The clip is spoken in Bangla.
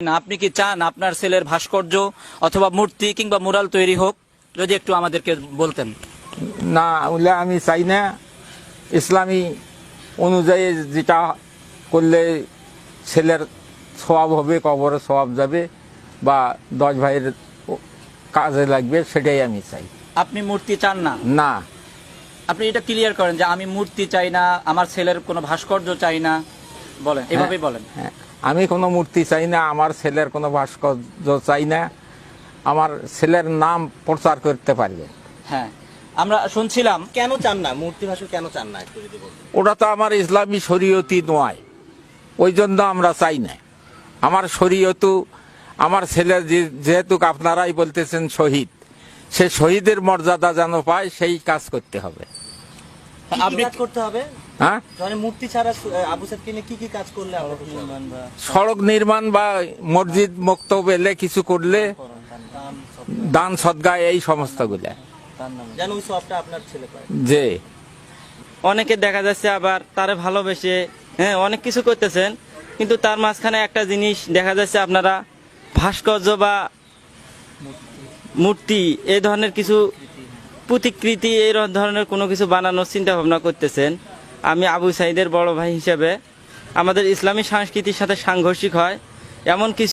না, আপনি কি চান আপনার ছেলের ভাস্কর্য অথবা মূর্তি কিংবা মুরাল তৈরি হোক? যদি একটু আমাদেরকে বলতেন। না, ওগুলো আমি চাই না। ইসলামী অনুযায়ী যেটা করলে ছেলের সওয়াব হবে, কবরে সওয়াব যাবে বা 10 ভাইয়ের কাজে লাগবে, সেটাই আমি চাই। আপনি মূর্তি চান না? না, আপনি এটা ক্লিয়ার করেন যে আমি মূর্তি চাই না, আমার ছেলের কোনো ভাস্কর্য চাই না, বলেন, এভাবেই বলেন। হ্যাঁ, আমি কোনো মূর্তি চাই না, আমার ছেলের কোনো ভাস্কর্য চাই না। আমার ছেলের নাম প্রচার করতে পারবে। হ্যাঁ, আমরা শুনছিলাম। কেন চান না মূর্তি ভাস্কর, কেন চান না একটু যদি বলতেন? ওটা তো আমার ইসলামী শরীয়তি নয়, ওই জন্য আমরা চাই না। আমার শরীয়তু, আমার ছেলে যেহেতু আপনারাই বলতেছেন শহীদ, সে শহীদের মর্যাদা যেন পায়, সেই কাজ করতে হবে। কি আপনি কাজ করতে হবে? হ্যাঁ, মানে মূর্তি ছাড়া আবু সাইদকে নিয়ে কি কাজ করলে আমরা খুশি হব? সড়ক নির্মাণ বা মসজিদ মক্তব এলে কিছু করলে, দান সদকা, এই সমস্তগুলা যেন ওই সবটা আপনার ছেলে পায়। যে অনেকে দেখা যাচ্ছে আবার তারে ভালোবেসে অনেক কিছু করতেছেন, কিন্তু তার মাঝখানে একটা জিনিস দেখা যাচ্ছে, আপনারা ভাস্কর্য বা মূর্তি এই ধরনের কিছু প্রতিকৃতি এই ধরনের কোনো কিছু বানানোর চিন্তা ভাবনা করতেছেন। আমি আবু সাইদের বড় ভাই হিসেবে আমাদের ইসলামী সংস্কৃতির সাথে সাংঘর্ষিক হয় এমন কিছু